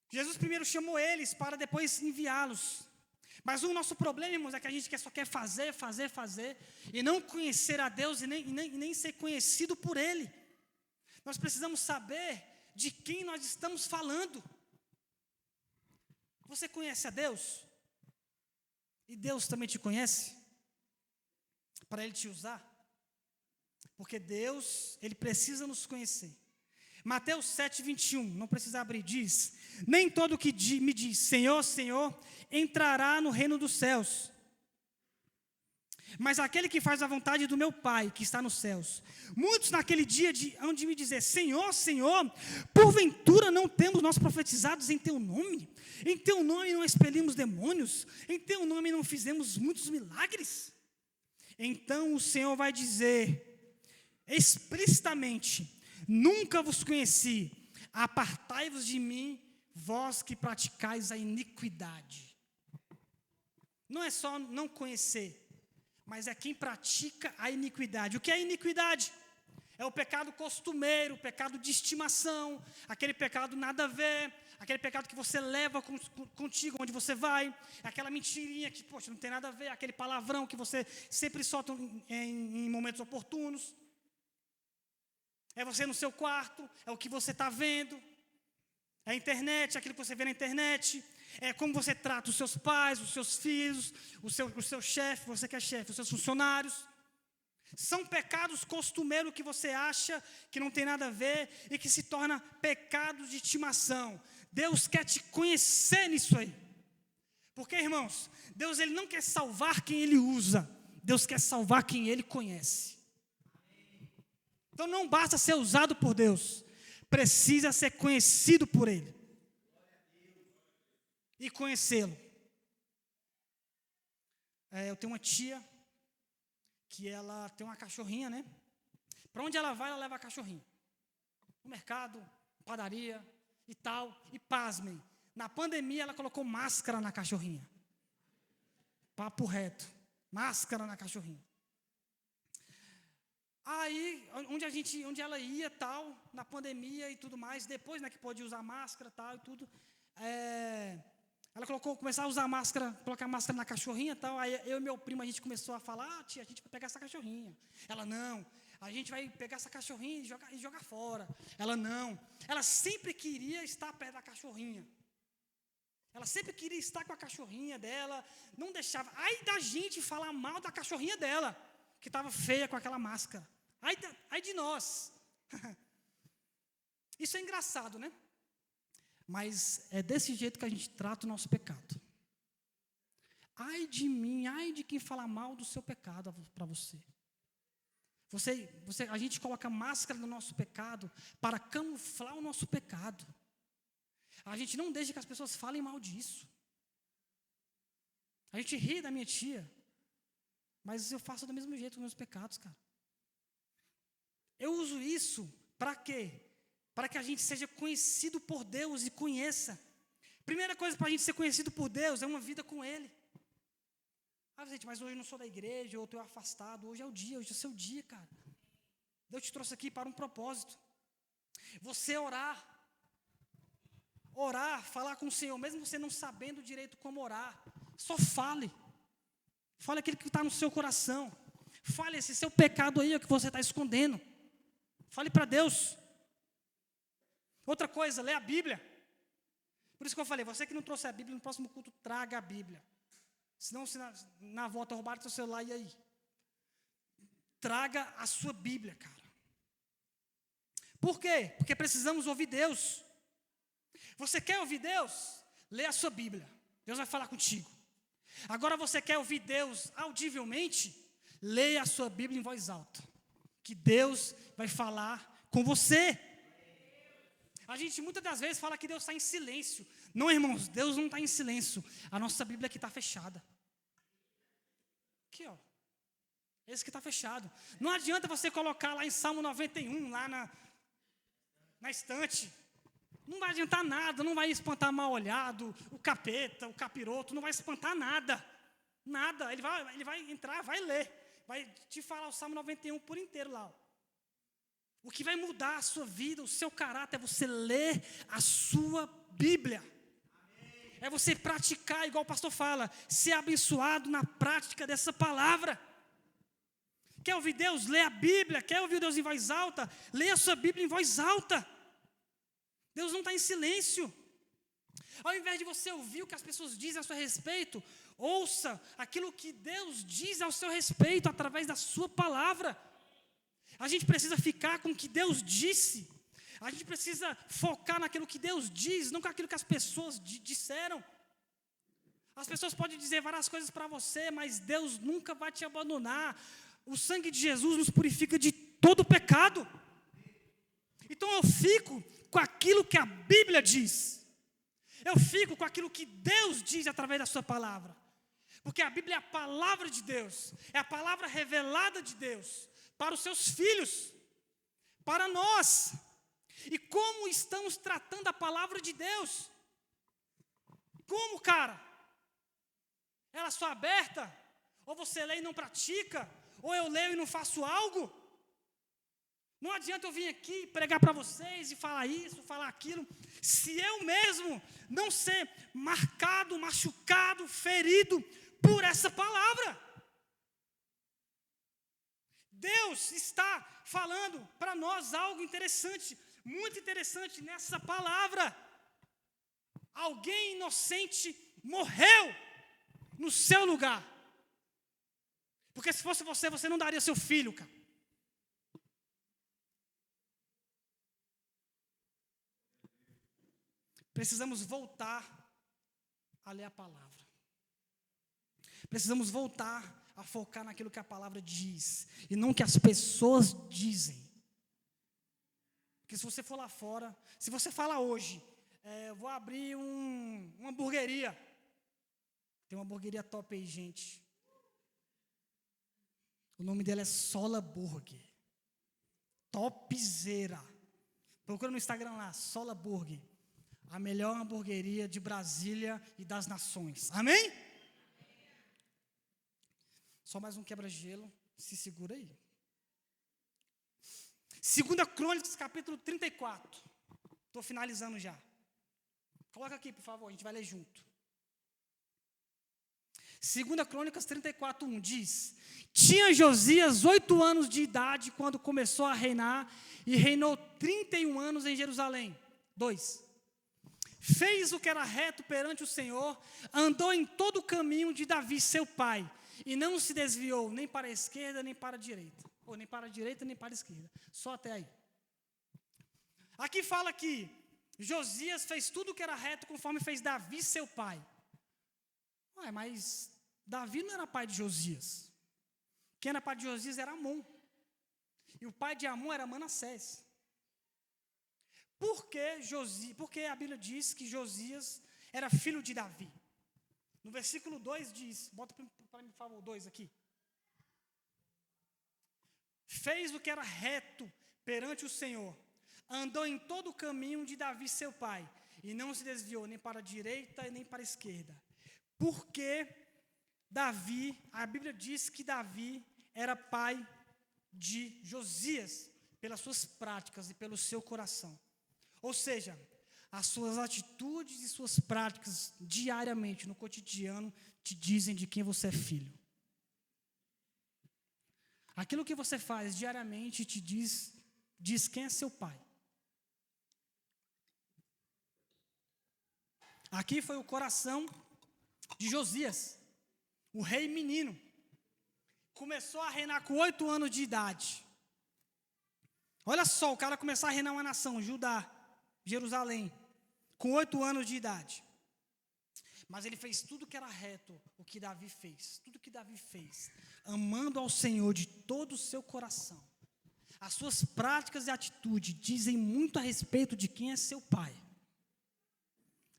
Jesus primeiro chamou eles para depois enviá-los. Mas o nosso problema, irmãos, é que a gente só quer fazer, e não conhecer a Deus e nem ser conhecido por Ele. Nós precisamos saber de quem nós estamos falando. Você conhece a Deus? E Deus também te conhece? Para Ele te usar? Porque Deus, Ele precisa nos conhecer. Mateus 7, 21, não precisa abrir, diz: nem todo que me diz, Senhor, Senhor, entrará no reino dos céus, mas aquele que faz a vontade do meu Pai, que está nos céus. Muitos naquele dia hão de me dizer, Senhor, Senhor, porventura não temos nós profetizados em Teu nome? Em Teu nome não expelimos demônios? Em Teu nome não fizemos muitos milagres? Então o Senhor vai dizer explicitamente, nunca vos conheci, apartai-vos de mim, vós que praticais a iniquidade. Não é só não conhecer, mas é quem pratica a iniquidade. O que é iniquidade? É o pecado costumeiro, o pecado de estimação, aquele pecado nada a ver, aquele pecado que você leva contigo onde você vai, aquela mentirinha que, poxa, não tem nada a ver, aquele palavrão que você sempre solta em momentos oportunos. É você no seu quarto, é o que você está vendo, é a internet, aquilo que você vê na internet, é como você trata os seus pais, os seus filhos, o seu chefe, você que é chefe, os seus funcionários. São pecados costumeiros que você acha que não tem nada a ver e que se torna pecados de estimação. Deus quer te conhecer nisso aí. Porque, irmãos, Deus, ele não quer salvar quem Ele usa, Deus quer salvar quem Ele conhece. Então não basta ser usado por Deus, precisa ser conhecido por Ele. E conhecê-lo. Eu tenho uma tia que ela tem uma cachorrinha, né? Para onde ela vai, ela leva a cachorrinha. No mercado, padaria e tal. E pasmem, na pandemia ela colocou máscara na cachorrinha. Papo reto. Máscara na cachorrinha. Aí, onde ela ia, tal, na pandemia e tudo mais, depois, né, que pôde usar máscara, tal, e tudo, ela começou a usar máscara, colocar máscara na cachorrinha, tal, aí eu e meu primo, a gente começou a falar, tia, a gente vai pegar essa cachorrinha. Ela, não, a gente vai pegar essa cachorrinha e jogar fora. Ela, não, ela sempre queria estar perto da cachorrinha. Ela sempre queria estar com a cachorrinha dela, não deixava, ai da gente falar mal da cachorrinha dela, que estava feia com aquela máscara. Ai de nós. Isso é engraçado, né? Mas é desse jeito que a gente trata o nosso pecado. Ai de mim, ai de quem fala mal do seu pecado para você. A gente coloca máscara no nosso pecado para camuflar o nosso pecado. A gente não deixa que as pessoas falem mal disso. A gente ri da minha tia, mas eu faço do mesmo jeito com meus pecados, cara. Eu uso isso para quê? Para que a gente seja conhecido por Deus e conheça. Primeira coisa para a gente ser conhecido por Deus é uma vida com Ele. Gente, mas hoje eu não sou da igreja, ou estou afastado. Hoje é o dia, hoje é o seu dia, cara. Deus te trouxe aqui para um propósito. Você orar, falar com o Senhor, mesmo você não sabendo direito como orar. Só fale. Fale aquilo que está no seu coração. Fale esse seu pecado aí, é o que você está escondendo. Fale para Deus. Outra coisa, lê a Bíblia. Por isso que eu falei, você que não trouxe a Bíblia, no próximo culto, traga a Bíblia. Senão, se na volta roubaram seu celular, e aí? Traga a sua Bíblia, cara. Por quê? Porque precisamos ouvir Deus. Você quer ouvir Deus? Lê a sua Bíblia. Deus vai falar contigo. Agora você quer ouvir Deus audivelmente? Leia a sua Bíblia em voz alta. Que Deus vai falar com você. A gente muitas das vezes fala que Deus está em silêncio. Não, irmãos, Deus não está em silêncio. A nossa Bíblia aqui está fechada. Aqui, ó. Esse que está fechado. Não adianta você colocar lá em Salmo 91, lá na estante. Não vai adiantar nada, não vai espantar mal olhado, o capeta, o capiroto, não vai espantar nada. Nada. Ele vai entrar, vai ler. Vai te falar o Salmo 91 por inteiro lá. O que vai mudar a sua vida, o seu caráter, é você ler a sua Bíblia. Amém. É você praticar, igual o pastor fala, ser abençoado na prática dessa palavra. Quer ouvir Deus? Lê a Bíblia. Quer ouvir Deus em voz alta? Lê a sua Bíblia em voz alta. Deus não está em silêncio. Ao invés de você ouvir o que as pessoas dizem a seu respeito, ouça aquilo que Deus diz ao seu respeito através da sua palavra. A gente precisa ficar com o que Deus disse. A gente precisa focar naquilo que Deus diz, não com aquilo que as pessoas disseram. As pessoas podem dizer várias coisas para você, mas Deus nunca vai te abandonar. O sangue de Jesus nos purifica de todo pecado. Então eu fico com aquilo que a Bíblia diz. Eu fico com aquilo que Deus diz através da sua palavra. Porque a Bíblia é a palavra de Deus. É a palavra revelada de Deus para os seus filhos, para nós. E como estamos tratando a palavra de Deus? Como, cara? Ela só aberta? Ou você lê e não pratica? Ou eu leio e não faço algo? Não adianta eu vir aqui pregar para vocês e falar isso, falar aquilo, se eu mesmo não ser marcado, machucado, ferido por essa palavra. Deus está falando para nós algo interessante, muito interessante nessa palavra. Alguém inocente morreu no seu lugar. Porque se fosse você, você não daria seu filho, cara. Precisamos voltar a ler a palavra. Precisamos voltar a focar naquilo que a palavra diz e não que as pessoas dizem. Porque se você for lá fora, se você fala hoje, eu vou abrir uma hamburgueria. Tem uma hamburgueria top aí, gente. O nome dela é Sola Burger. Topzera. Procura no Instagram lá, Sola Burger. A melhor hamburgueria de Brasília e das nações. Amém? Só mais um quebra-gelo. Se segura aí. 2 Crônicas, capítulo 34. Estou finalizando já. Coloca aqui, por favor, a gente vai ler junto. 2 Crônicas 34, 1 diz: Tinha Josias 8 anos de idade quando começou a reinar e reinou 31 anos em Jerusalém. 2. Fez o que era reto perante o Senhor, andou em todo o caminho de Davi, seu pai, e não se desviou nem para a esquerda, nem para a direita. Ou nem para a direita, nem para a esquerda. Só até aí. Aqui fala que Josias fez tudo o que era reto, conforme fez Davi, seu pai. Ué, mas Davi não era pai de Josias. Quem era pai de Josias era Amon. E o pai de Amon era Manassés. Porque a Bíblia diz que Josias era filho de Davi. No versículo 2 diz, bota para mim, por favor, 2 aqui. Fez o que era reto perante o Senhor, andou em todo o caminho de Davi, seu pai, e não se desviou nem para a direita nem para a esquerda. Porque Davi, a Bíblia diz que Davi era pai de Josias, pelas suas práticas e pelo seu coração. Ou seja, as suas atitudes e suas práticas diariamente, no cotidiano, te dizem de quem você é filho. Aquilo que você faz diariamente te diz quem é seu pai. Aqui foi o coração de Josias, o rei menino. Começou a reinar com 8 anos de idade. Olha só, o cara começou a reinar uma nação, Judá, Jerusalém, com 8 anos de idade. Mas ele fez tudo que era reto, o que Davi fez. Tudo que Davi fez, amando ao Senhor de todo o seu coração. As suas práticas e atitudes dizem muito a respeito de quem é seu pai.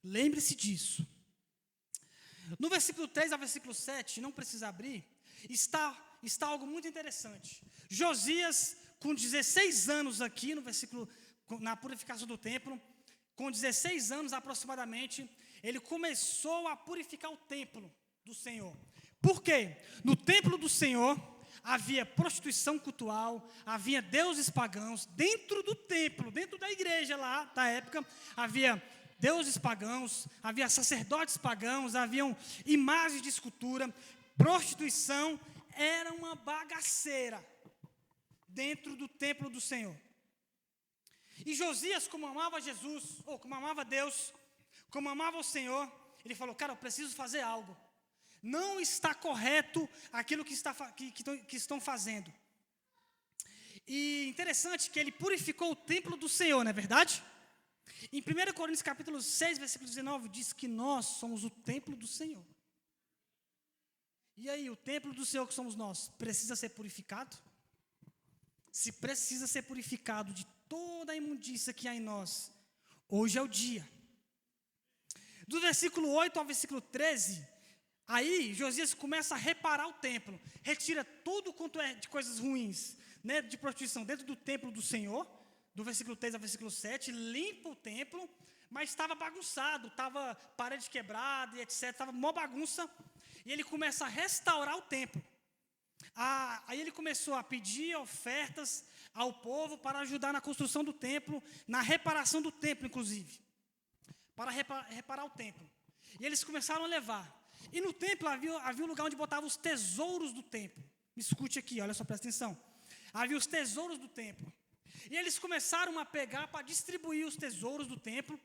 Lembre-se disso. No versículo 3 ao versículo 7, não precisa abrir, está algo muito interessante. Josias, com 16 anos aqui, na purificação do templo, com 16 anos aproximadamente, ele começou a purificar o templo do Senhor. Por quê? No templo do Senhor havia prostituição cultural, havia deuses pagãos. Dentro do templo, dentro da igreja lá da época, havia deuses pagãos, havia sacerdotes pagãos, haviam imagens de escultura. Prostituição era uma bagaceira dentro do templo do Senhor. E Josias, como amava Jesus, ou como amava Deus, como amava o Senhor, ele falou, cara, eu preciso fazer algo. Não está correto aquilo que estão fazendo. E interessante que ele purificou o templo do Senhor, não é verdade? Em 1 Coríntios capítulo 6, versículo 19, diz que nós somos o templo do Senhor. E aí, o templo do Senhor que somos nós, precisa ser purificado? Se precisa ser purificado de toda a imundícia que há em nós, hoje é o dia. Do versículo 8 ao versículo 13, aí Josias começa a reparar o templo, retira tudo quanto é de coisas ruins, né, de prostituição dentro do templo do Senhor, do versículo 3 ao versículo 7, limpa o templo, mas estava bagunçado, estava parede quebrada e etc, estava uma bagunça, e ele começa a restaurar o templo. Aí ele começou a pedir ofertas ao povo para ajudar na construção do templo, na reparação do templo, inclusive, para reparar o templo. E eles começaram a levar. E no templo havia um lugar onde botavam os tesouros do templo. Me escute aqui, olha só, presta atenção. Havia os tesouros do templo. E eles começaram a pegar para distribuir os tesouros do templo,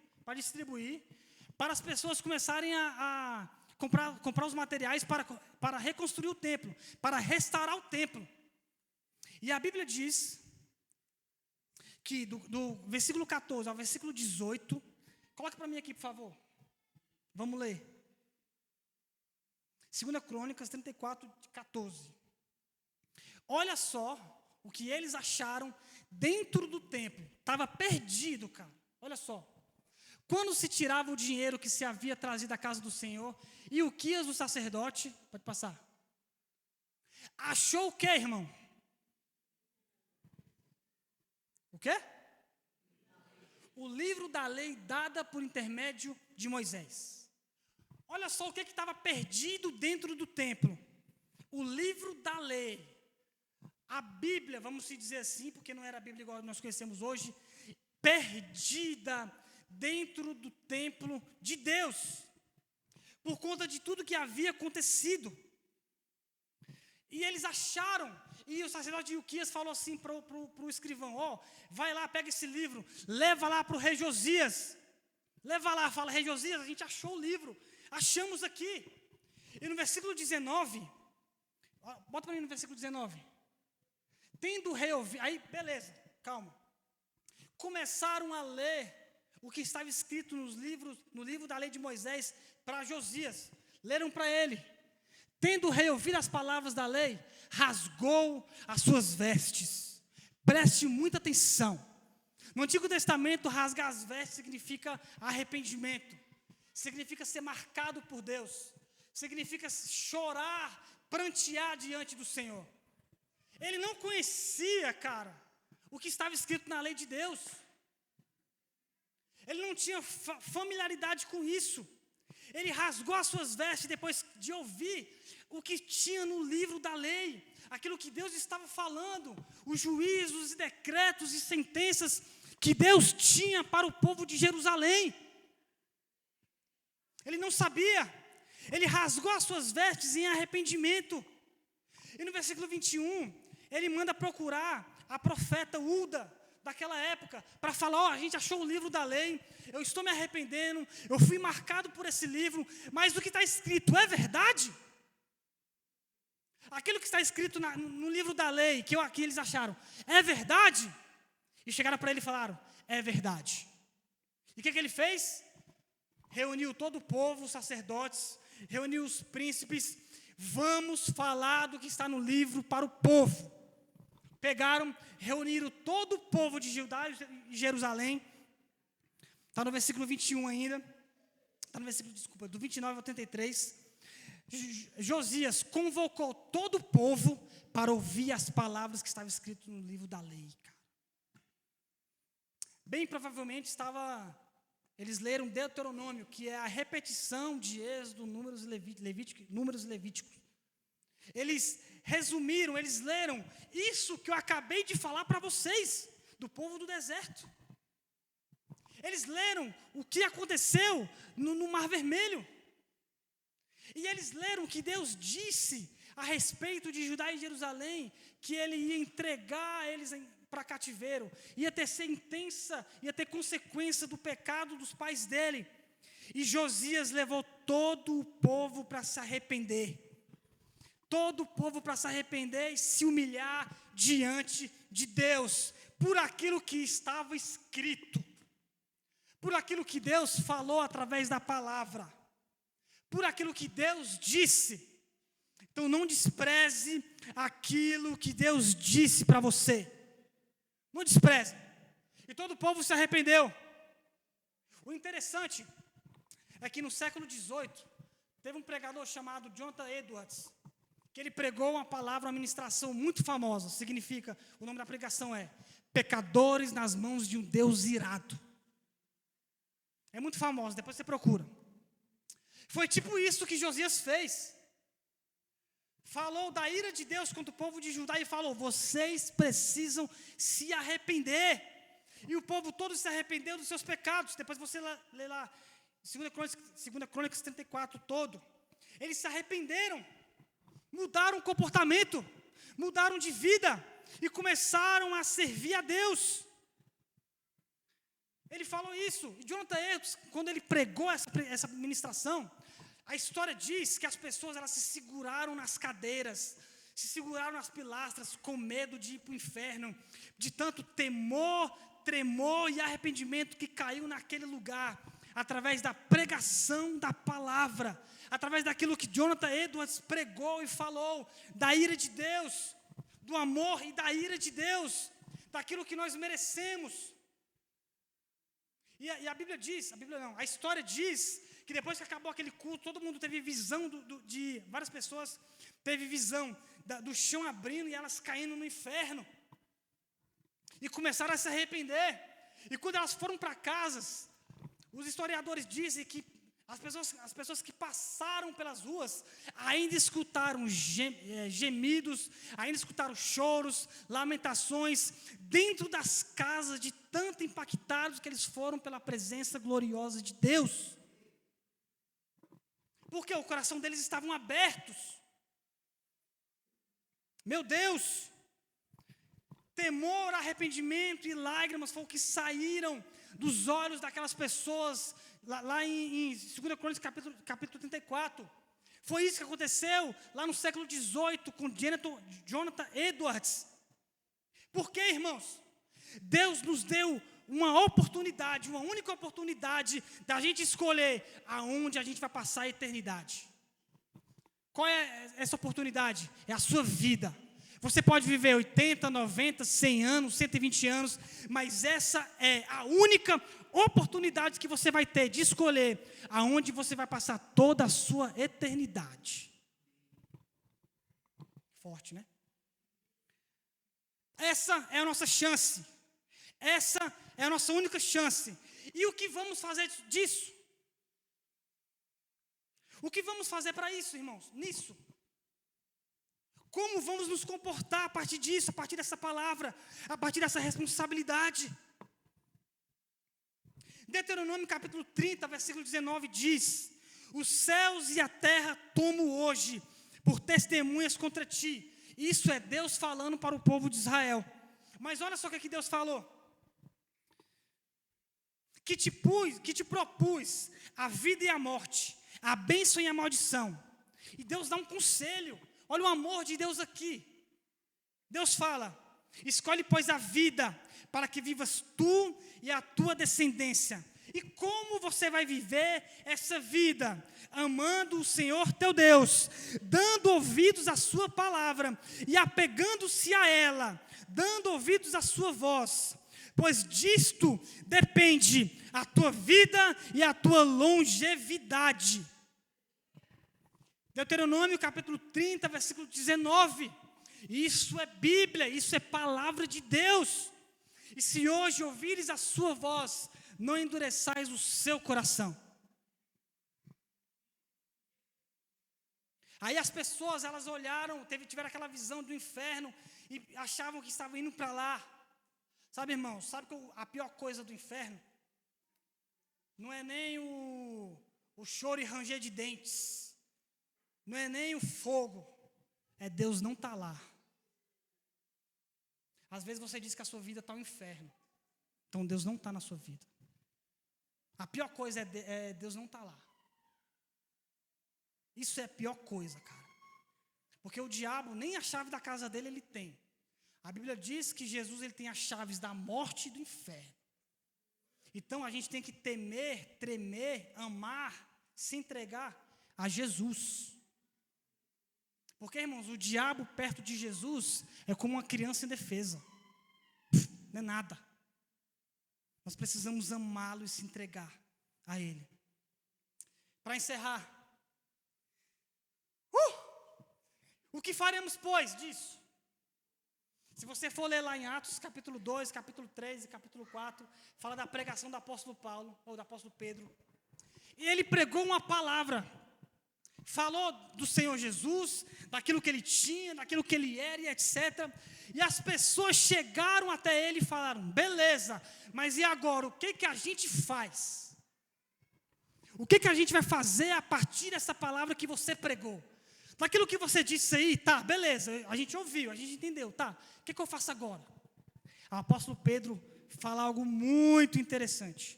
para as pessoas começarem a comprar os materiais para reconstruir o templo, para restaurar o templo. E a Bíblia diz que do versículo 14 ao versículo 18, coloque para mim aqui, por favor. Vamos ler. 2 Crônicas 34, 14. Olha só o que eles acharam dentro do templo. Estava perdido, cara. Olha só. Quando se tirava o dinheiro que se havia trazido da casa do Senhor, e Uquias, o sacerdote, pode passar, achou o quê, irmão? O quê? O livro da lei dada por intermédio de Moisés. Olha só o que estava perdido dentro do templo. O livro da lei. A Bíblia, vamos se dizer assim, porque não era a Bíblia igual nós conhecemos hoje, perdida dentro do templo de Deus, por conta de tudo que havia acontecido. E eles acharam, e o sacerdote Uquias falou assim para o escrivão, vai lá, pega esse livro, leva lá para o rei Josias, leva lá, fala, rei Josias, a gente achou o livro, achamos aqui. E no versículo 19, bota para mim no versículo 19, tendo o rei ouvido, aí beleza, calma, começaram a ler o que estava escrito no livro da lei de Moisés para Josias, leram para ele. Tendo o rei ouvido as palavras da lei, rasgou as suas vestes. Preste muita atenção. No Antigo Testamento, rasgar as vestes significa arrependimento, significa ser marcado por Deus, significa chorar, prantear diante do Senhor. Ele não conhecia, cara, o que estava escrito na lei de Deus. Ele não tinha familiaridade com isso. Ele rasgou as suas vestes depois de ouvir o que tinha no livro da lei, aquilo que Deus estava falando, os juízos e decretos e sentenças que Deus tinha para o povo de Jerusalém. Ele não sabia. Ele rasgou as suas vestes em arrependimento. E no versículo 21, ele manda procurar a profeta Ulda, daquela época, para falar, a gente achou o livro da lei, eu estou me arrependendo, eu fui marcado por esse livro, mas o que está escrito é verdade? Aquilo que está escrito no livro da lei, que eles acharam, é verdade? E chegaram para ele e falaram, é verdade. E o que ele fez? Reuniu todo o povo, os sacerdotes, reuniu os príncipes, vamos falar do que está no livro para o povo. Pegaram, reuniram todo o povo de Judá e Jerusalém. Está no versículo 21 ainda. Está no versículo, do 29 ao 33. Josias convocou todo o povo para ouvir as palavras que estavam escritas no livro da lei. Cara. Bem provavelmente eles leram Deuteronômio, que é a repetição de Êxodo, Números e Levíticos. Eles resumiram, eles leram isso que eu acabei de falar para vocês, do povo do deserto. Eles leram o que aconteceu no Mar Vermelho. E eles leram que Deus disse a respeito de Judá e Jerusalém, que ele ia entregar eles para cativeiro, ia ter consequência do pecado dos pais dele. E Josias levou todo o povo para se arrepender. Todo o povo para se arrepender e se humilhar diante de Deus, por aquilo que estava escrito, por aquilo que Deus falou através da palavra, por aquilo que Deus disse. Então não despreze aquilo que Deus disse para você. Não despreze. E todo o povo se arrependeu. O interessante é que no século XVIII, teve um pregador chamado Jonathan Edwards, que ele pregou uma palavra, uma ministração muito famosa. Significa, o nome da pregação é Pecadores nas mãos de um Deus irado. É muito famosa, depois você procura. Foi tipo isso que Josias fez. Falou da ira de Deus contra o povo de Judá e falou, vocês precisam se arrepender. E o povo todo se arrependeu dos seus pecados. Depois você lê lá, 2 Crônicas 34 todo. Eles se arrependeram, mudaram o comportamento, mudaram de vida e começaram a servir a Deus. Ele falou isso. E Jonathan Edwards, quando ele pregou essa ministração, a história diz que as pessoas elas se seguraram nas cadeiras, se seguraram nas pilastras com medo de ir para o inferno, de tanto temor, tremor e arrependimento que caiu naquele lugar, através da pregação da palavra, através daquilo que Jonathan Edwards pregou e falou, da ira de Deus, do amor e da ira de Deus, daquilo que nós merecemos. E a Bíblia diz, a história diz que depois que acabou aquele culto, todo mundo teve visão de várias pessoas, teve visão do chão abrindo e elas caindo no inferno. E começaram a se arrepender. E quando elas foram para casas, os historiadores dizem que as pessoas que passaram pelas ruas ainda escutaram gemidos, ainda escutaram choros, lamentações, dentro das casas de tanto impactados que eles foram pela presença gloriosa de Deus. Porque o coração deles estavam abertos. Meu Deus! Temor, arrependimento e lágrimas foi o que saíram dos olhos daquelas pessoas, lá em 2 Crônicas capítulo 34. Foi isso que aconteceu lá no século XVIII com Jonathan Edwards. Por quê, irmãos? Deus nos deu uma oportunidade, uma única oportunidade da gente escolher aonde a gente vai passar a eternidade. Qual é essa oportunidade? É a sua vida. Você pode viver 80, 90, 100 anos, 120 anos, mas essa é a única oportunidade que você vai ter de escolher aonde você vai passar toda a sua eternidade. Forte, né? Essa é a nossa chance. Essa é a nossa única chance. E o que vamos fazer disso? O que vamos fazer para isso, irmãos? Nisso. Como vamos nos comportar a partir disso, a partir dessa palavra, a partir dessa responsabilidade? Deuteronômio capítulo 30, versículo 19 diz: Os céus e a terra tomo hoje por testemunhas contra ti. Isso é Deus falando para o povo de Israel. Mas olha só o que Deus falou. Que te propus a vida e a morte, a bênção e a maldição. E Deus dá um conselho. Olha o amor de Deus aqui. Deus fala: escolhe, pois, a vida, para que vivas tu e a tua descendência. E como você vai viver essa vida? Amando o Senhor teu Deus, dando ouvidos à sua palavra e apegando-se a ela, dando ouvidos à sua voz. Pois disto depende a tua vida e a tua longevidade. Deuteronômio capítulo 30, versículo 19. Isso é Bíblia, isso é palavra de Deus. E se hoje ouvires a sua voz, não endureçais o seu coração. Aí as pessoas, elas olharam, tiveram aquela visão do inferno e achavam que estavam indo para lá. Sabe, irmãos, sabe que a pior coisa do inferno não é nem o choro e ranger de dentes, não é nem o fogo, é Deus não estar lá. Às vezes você diz que a sua vida está um inferno, então Deus não está na sua vida. A pior coisa é Deus não estar lá. Isso é a pior coisa, cara. Porque o diabo, nem a chave da casa dele ele tem. A Bíblia diz que Jesus ele tem as chaves da morte e do inferno. Então a gente tem que temer, tremer, amar, se entregar a Jesus. Porque, irmãos, o diabo perto de Jesus é como uma criança indefesa. Não é nada. Nós precisamos amá-lo e se entregar a ele. Para encerrar. O que faremos, pois, disso? Se você for ler lá em Atos, capítulo 2, capítulo 3 e capítulo 4, fala da pregação do apóstolo Paulo, ou do apóstolo Pedro. E ele pregou uma palavra. Falou do Senhor Jesus, daquilo que ele tinha, daquilo que ele era e etc. E as pessoas chegaram até ele e falaram: beleza, mas e agora? O que a gente faz? O que a gente vai fazer a partir dessa palavra que você pregou? Daquilo que você disse aí, tá, beleza, a gente ouviu, a gente entendeu, tá. O que eu faço agora? O apóstolo Pedro fala algo muito interessante.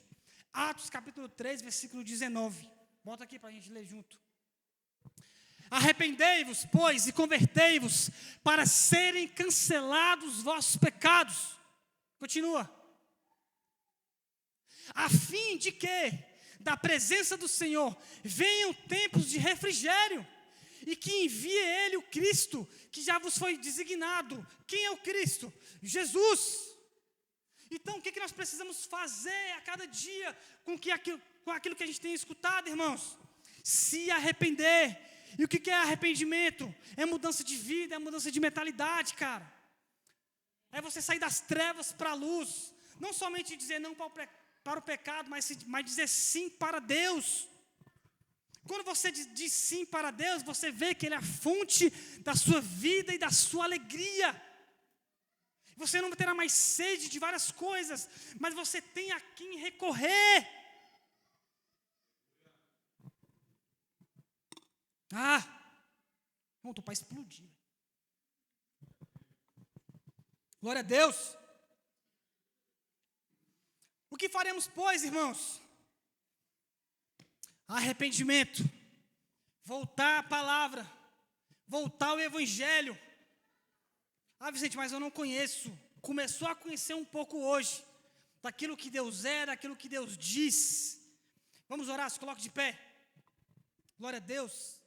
Atos capítulo 3, versículo 19. Bota aqui para a gente ler junto. Arrependei-vos, pois, e convertei-vos, para serem cancelados os vossos pecados. Continua. A fim de que, da presença do Senhor, venham tempos de refrigério, e que envie Ele o Cristo, que já vos foi designado. Quem é o Cristo? Jesus. Então, o que nós precisamos fazer a cada dia com aquilo que a gente tem escutado, irmãos? Se arrepender. E o que é arrependimento? É mudança de vida, é mudança de mentalidade, cara. É você sair das trevas para a luz. Não somente dizer não para o pecado, mas dizer sim para Deus. Quando você diz sim para Deus, você vê que Ele é a fonte da sua vida e da sua alegria. Você não terá mais sede de várias coisas, mas você tem a quem recorrer. Não, estou para explodir. Glória a Deus. O que faremos, pois, irmãos? Arrependimento, voltar à palavra, voltar ao evangelho. Vicente, mas eu não conheço. Começou a conhecer um pouco hoje, daquilo que Deus é, daquilo que Deus diz. Vamos orar, se coloque de pé. Glória a Deus.